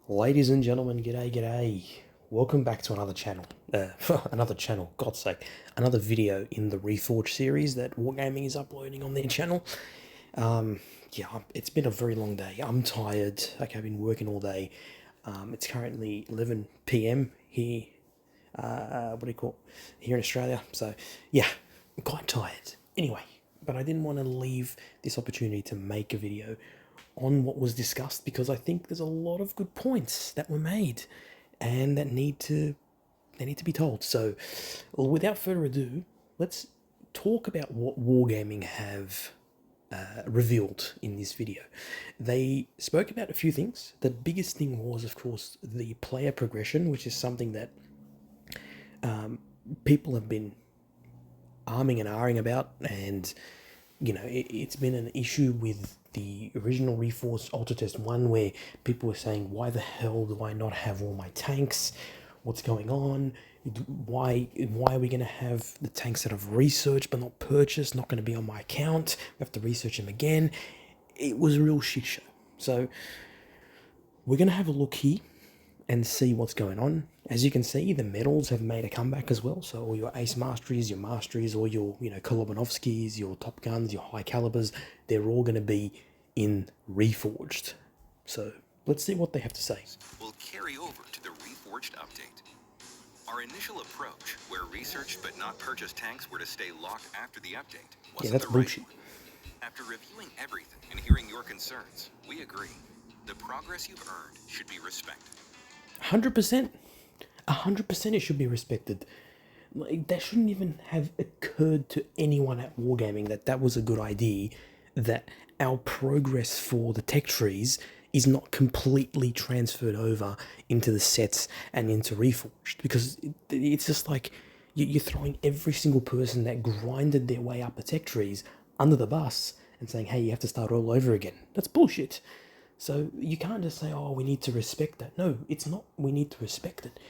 Ladies and gentlemen, g'day. Welcome back to another channel. God's sake. Another video in the Reforged series that Wargaming is uploading on their channel. It's been a very long day. I'm tired. Okay, I've been working all day. It's currently 11 p.m. here, here in Australia. So, yeah, I'm quite tired. Anyway, but I didn't want to leave this opportunity to make a video on what was discussed because I think there's a lot of good points that were made and that need to be told. So without further ado, let's talk about what Wargaming have revealed in this video. They spoke about a few things. The biggest thing was, of course, the player progression, which is something that people have been arming and ahhing about, and you know, it's been an issue with the original Reforged Ultra Test 1 where people were saying, why the hell do I not have all my tanks? What's going on? Why are we going to have the tanks that I've researched but not purchased, not going to be on my account? We have to research them again. It was a real shit show. So we're going to have a look here and see what's going on. As you can see, the medals have made a comeback as well. So all your Ace Masteries, your Masteries, all your, Kolobanovskis, your Top Guns, your High Calibers, they're all going to be in Reforged. So let's see what they have to say. Will carry over to the Reforged update. Our initial approach, where researched but not purchased tanks were to stay locked after the update, wasn't that's the bullshit. Right one. After reviewing everything and hearing your concerns, we agree. The progress you've earned should be respected. 100%. 100% it should be respected. Like, that shouldn't even have occurred to anyone at Wargaming that was a good idea, that our progress for the tech trees is not completely transferred over into the sets and into Reforged, because it's just like you're throwing every single person that grinded their way up the tech trees under the bus and saying, hey, you have to start all over again. That's bullshit. So you can't just say, oh, we need to respect that. No, it's not we need to respect it.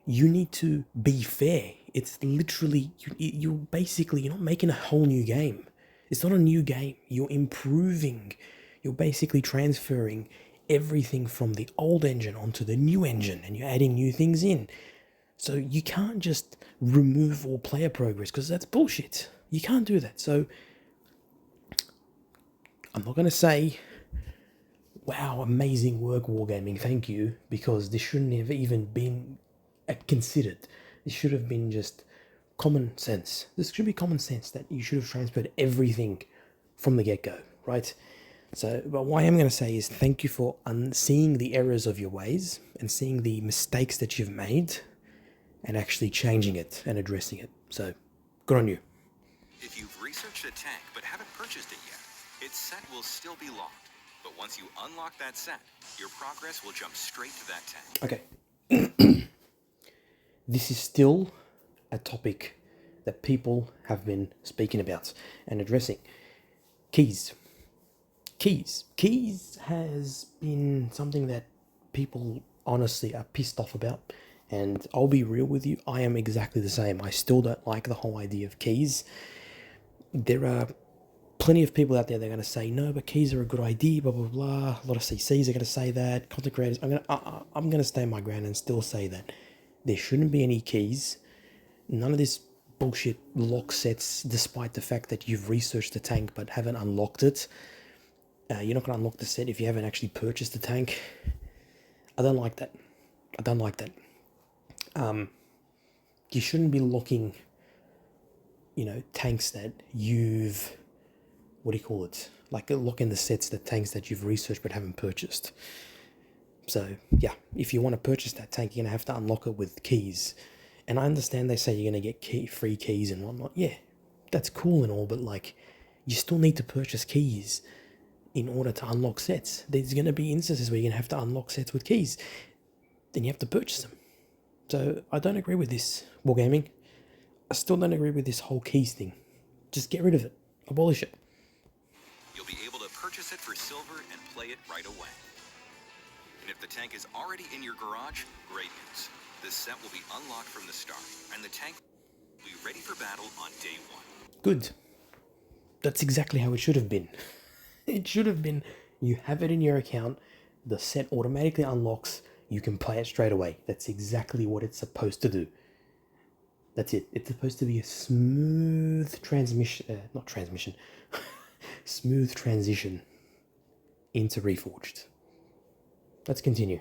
You need to be fair. It's literally, you're not making a whole new game. It's not a new game. You're improving. You're basically transferring everything from the old engine onto the new engine, and you're adding new things in. So you can't just remove all player progress, because that's bullshit. You can't do that. So I'm not going to say, wow, amazing work, Wargaming, thank you, because this shouldn't have even been considered. This should have been just common sense. This should be common sense that you should have transferred everything from the get-go, right? So, but what I am going to say is thank you for seeing the errors of your ways and seeing the mistakes that you've made and actually changing it and addressing it. So, good on you. If you've researched a tank but haven't purchased it yet, its set will still be locked. But once you unlock that set, your progress will jump straight to that tank. Okay. This is still a topic that people have been speaking about and addressing. Keys has been something that people honestly are pissed off about, and I'll be real with you, I am exactly the same. I still don't like the whole idea of keys. There are plenty of people out there that are going to say, no, but keys are a good idea, blah, blah, blah. A lot of CCs are going to say that. Content creators, I'm going to stay my ground and still say that there shouldn't be any keys. None of this bullshit lock sets, despite the fact that you've researched the tank but haven't unlocked it. You're not going to unlock the set if you haven't actually purchased the tank. I don't like that. You shouldn't be locking, tanks that you've, like locking the sets, the tanks that you've researched but haven't purchased. So, yeah, if you want to purchase that tank, you're going to have to unlock it with keys. And I understand they say you're going to get free keys and whatnot. Yeah, that's cool and all, but, you still need to purchase keys in order to unlock sets. There's going to be instances where you're going to have to unlock sets with keys. Then you have to purchase them. So, I don't agree with this, Wargaming. I still don't agree with this whole keys thing. Just get rid of it. Abolish it. You'll be able to purchase it for silver and play it right away. And if the tank is already in your garage, great news. This set will be unlocked from the start, and the tank will be ready for battle on day one. Good. That's exactly how it should have been. It should have been, you have it in your account, the set automatically unlocks, you can play it straight away. That's exactly what it's supposed to do. That's it. It's supposed to be a smooth smooth transition into Reforged. Let's continue.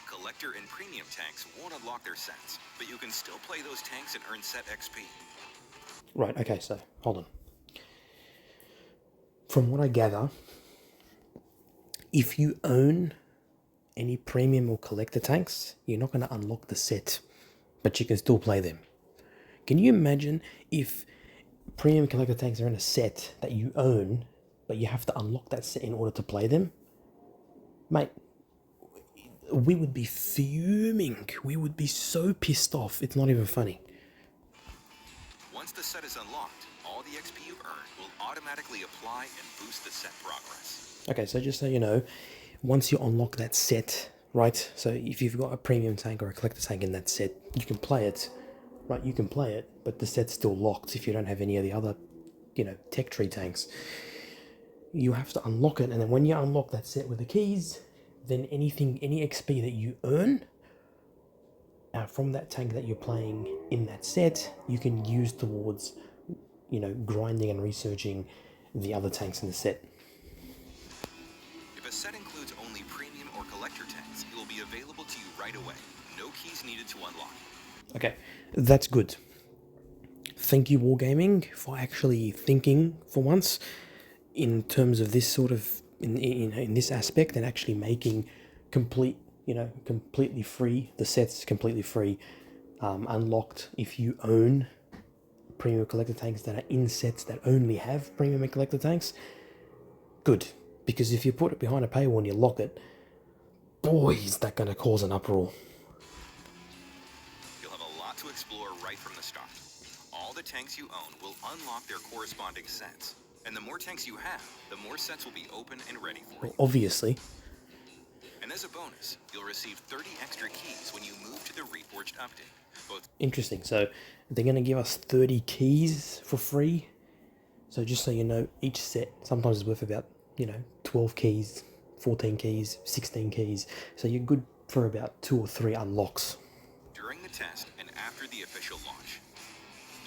Collector and premium tanks won't unlock their sets, but you can still play those tanks and earn set XP. Right, okay, so, hold on. From what I gather, if you own any premium or collector tanks, you're not going to unlock the set, but you can still play them. Can you imagine if premium collector tanks are in a set that you own, but you have to unlock that set in order to play them? Mate, we would be fuming. We would be so pissed off. It's not even funny. Once the set is unlocked, all the XP you've earned will automatically apply and boost the set progress. Okay, so just so you know, once you unlock that set, right? So if you've got a premium tank or a collector tank in that set, you can play it, right? You can play it, but the set's still locked if you don't have any of the other, tech tree tanks. You have to unlock it, and then when you unlock that set with the keys, then any XP that you earn from that tank that you're playing in that set, you can use towards, grinding and researching the other tanks in the set. If a set includes only premium or collector tanks, it will be available to you right away. No keys needed to unlock. Okay, that's good. Thank you, Wargaming, for actually thinking for once in terms of this sort of in this aspect, and actually making completely free, the sets completely free, unlocked if you own premium collector tanks that are in sets that only have premium collector tanks. Good, because if you put it behind a paywall and you lock it, boy, is that going to cause an uproar. You'll have a lot to explore right from the start. All the tanks you own will unlock their corresponding sets. And the more tanks you have, the more sets will be open and ready for you. Well, obviously. And as a bonus, you'll receive 30 extra keys when you move to the Reforged update. Interesting. So they're going to give us 30 keys for free. So just so you know, each set sometimes is worth about, 12 keys, 14 keys, 16 keys. So you're good for about 2 or 3 unlocks. During the test and after the official launch,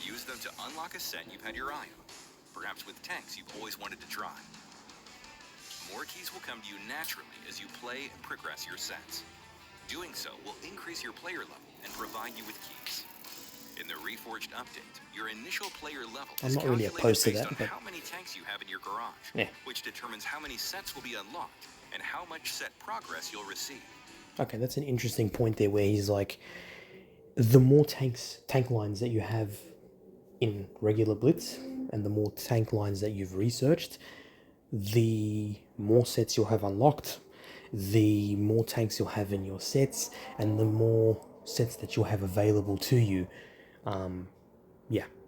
use them to unlock a set you've had your eye on. Perhaps with tanks you've always wanted to try. More keys will come to you naturally as you play and progress your sets. Doing so will increase your player level and provide you with keys. In the Reforged update, your initial player level is really calculated opposed to based that, on but how many tanks you have in your garage, which determines how many sets will be unlocked and how much set progress you'll receive. Okay, that's an interesting point there where he's like, the more tank lines that you have in regular Blitz, and the more tank lines that you've researched, the more sets you'll have unlocked, the more tanks you'll have in your sets, and the more sets that you'll have available to you.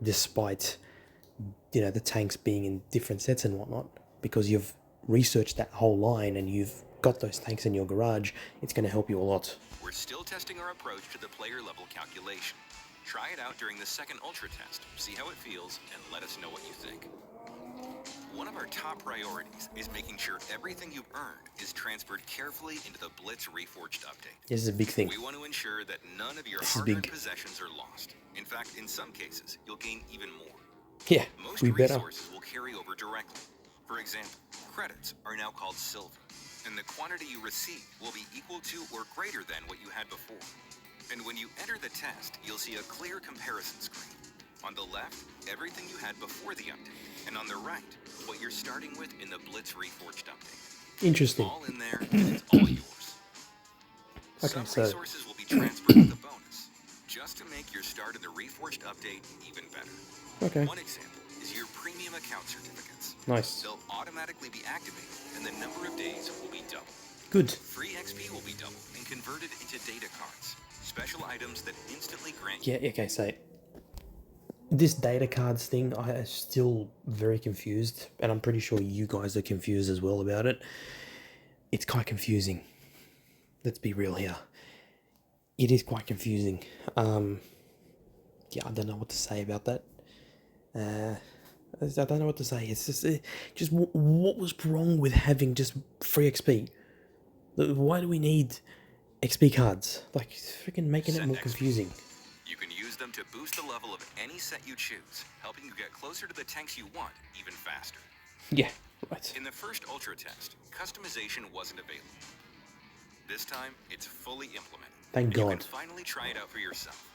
Despite, the tanks being in different sets and whatnot, because you've researched that whole line and you've got those tanks in your garage, it's going to help you a lot. We're still testing our approach to the player level calculation. Try it out during the second Ultra Test, see how it feels, and let us know what you think. One of our top priorities is making sure everything you've earned is transferred carefully into the Blitz Reforged update. This is a big thing. We want to ensure that none of your hard-earned possessions are lost. In fact, in some cases, you'll gain even more. Yeah, Most we better. resources will carry over directly. For example, credits are now called silver, and the quantity you receive will be equal to or greater than what you had before. And when you enter the test, you'll see a clear comparison screen. On the left, everything you had before the update, and on the right, what you're starting with in the Blitz Reforged update. Interesting. All in there, and it's all yours. Okay, Some resources will be transferred with a bonus, just to make your start of the Reforged update even better. Okay. One example is your premium account certificates. Nice. They'll automatically be activated, and the number of days will be doubled. Good. Free XP will be doubled and converted into data cards. Special items that instantly grant you... Yeah, okay, so this data cards thing, I am still very confused, and I'm pretty sure you guys are confused as well about it. It's quite confusing. Let's be real here. It is quite confusing. I don't know what to say about that. I don't know what to say. It's just what was wrong with having just free XP? Why do we need XP cards? Like, freaking making it Set more XP. confusing. You can use them to boost the level of any set you choose, helping you get closer to the tanks you want even faster. Yeah, right. In the first Ultra Test, customization wasn't available. This time, it's fully implemented. Thank You God. can finally try it out for yourself.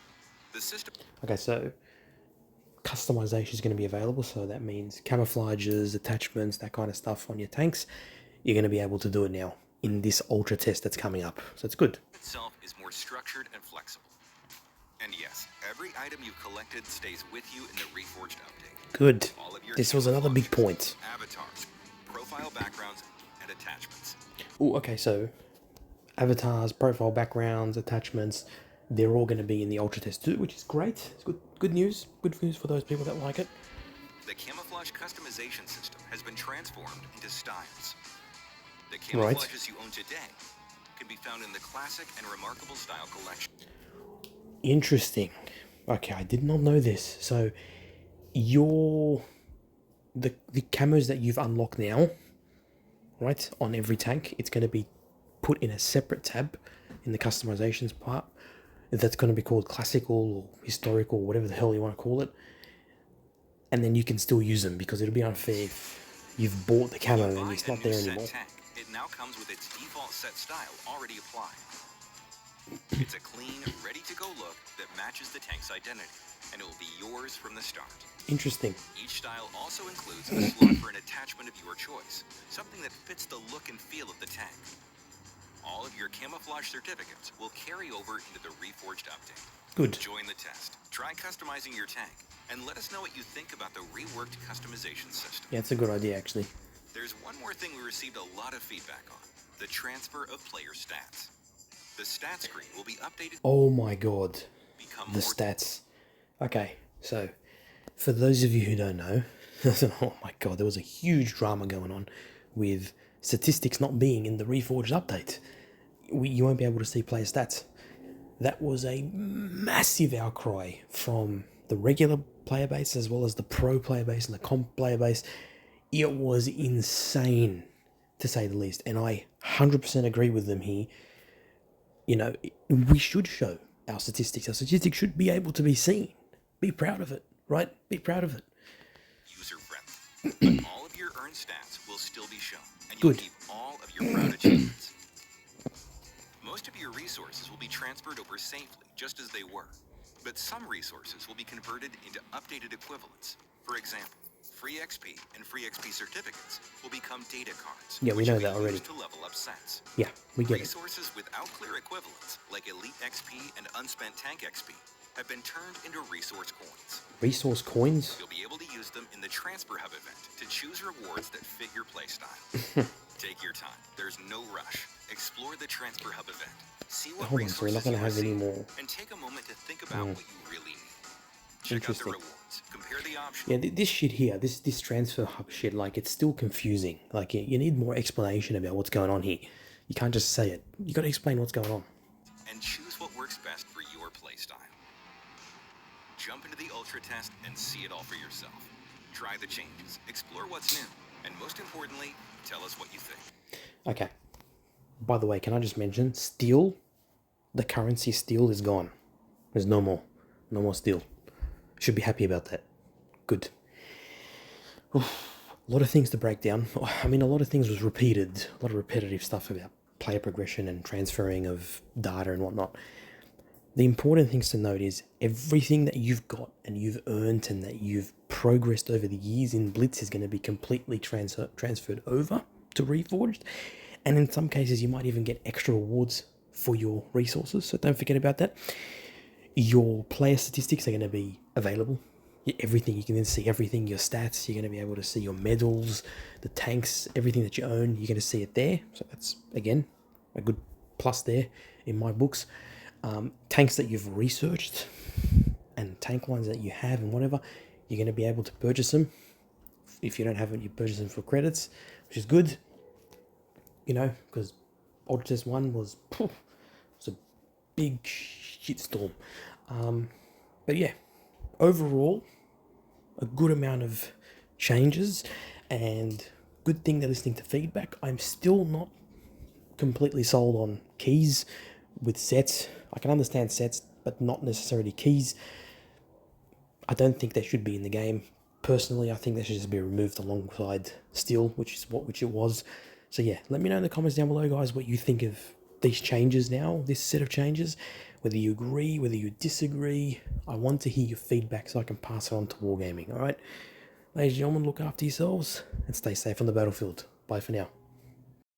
The system... Okay, so customization is going to be available, so that means camouflages, attachments, that kind of stuff on your tanks. You're going to be able to do it now in this Ultra Test that's coming up, so it's good. itself is more structured and flexible. And yes, every item you've collected stays with you in the Reforged update. Good. All of your This was another big point. avatars, profile backgrounds, and attachments. Oh, okay, so avatars, profile backgrounds, attachments, they're all going to be in the Ultra Test too, which is great. It's good news. Good news for those people that like it. The camouflage customization system has been transformed into styles. The camouflages you own today can be found in the Classic and Remarkable Style collection. Interesting. Okay, I did not know this. So the camos that you've unlocked now, right, on every tank, it's going to be put in a separate tab in the customizations part. That's going to be called classical or historical, whatever the hell you want to call it. And then you can still use them, because it'll be unfair if you've bought the camo and it's not there anymore. Tank, it now comes with its default set style already applied. It's a clean, ready-to-go look that matches the tank's identity, and it will be yours from the start. Interesting. Each style also includes a slot for an attachment of your choice, something that fits the look and feel of the tank. All of your camouflage certificates will carry over into the Reforged update. Good. Join the test, try customizing your tank, and let us know what you think about the reworked customization system. Yeah, it's a good idea, actually. There's one more thing we received a lot of feedback on: the transfer of player stats. The stat screen will be updated. Oh my god. The stats. Okay, so for those of you who don't know, oh my god, there was a huge drama going on with statistics not being in the Reforged update. You won't be able to see player stats. That was a massive outcry from the regular player base as well as the pro player base and the comp player base. It was insane, to say the least, and I 100% agree with them here. You know, we should show our statistics. Our statistics should be able to be seen. Be proud of it, right? Be proud of it. User friendly. But all of your earned stats will still be shown, and you'll keep all of your proud achievements. Most of your resources will be transferred over safely, just as they were. But some resources will be converted into updated equivalents. For example, free XP and free XP certificates will become data cards. Yeah, we know that already. To level up sets. Yeah, we get it. Resources without clear equivalents, like Elite XP and Unspent Tank XP, have been turned into resource coins. Resource coins? You'll be able to use them in the Transfer Hub event to choose rewards that fit your playstyle. Take your time. There's no rush. Explore the Transfer Hub event. See what Hold on, so we're not going to have any more. And take a moment to think about what you really need. Check out the rewards. Compare the options. Yeah, this shit here, this transfer hub shit, like, it's still confusing. Like, you need more explanation about what's going on here. You can't just say it. You got to explain what's going on. And choose what works best for your playstyle. Jump into the Ultra Test and see it all for yourself. Try the changes, explore what's new, and most importantly, tell us what you think. Okay. By the way, can I just mention, steel, the currency steel is gone. There's no more. No more steel. Should be happy about that. Good. Oof. A lot of things to break down. I mean, a lot of things was repeated. A lot of repetitive stuff about player progression and transferring of data and whatnot. The important things to note is everything that you've got and you've earned and that you've progressed over the years in Blitz is going to be completely transferred over to Reforged. And in some cases, you might even get extra rewards for your resources. So don't forget about that. Your player statistics are going to be available. Everything, you can then see everything, your stats, you're going to be able to see your medals, the tanks, everything that you own, you're going to see it there. So that's, again, a good plus there in my books. Tanks that you've researched and tank lines that you have and whatever, you're going to be able to purchase them. If you don't have it, you purchase them for credits, which is good. You know, because Ultra Test 1 was a big shitstorm. But yeah, overall, a good amount of changes, and good thing they're listening to feedback. I'm still not completely sold on keys with sets. I can understand sets, but not necessarily keys. I don't think they should be in the game. Personally, I think they should just be removed alongside steel, which it was. So yeah, let me know in the comments down below, guys, what you think of these changes now, this set of changes. Whether you agree, whether you disagree. I want to hear your feedback so I can pass it on to Wargaming, alright? Ladies and gentlemen, look after yourselves and stay safe on the battlefield. Bye for now.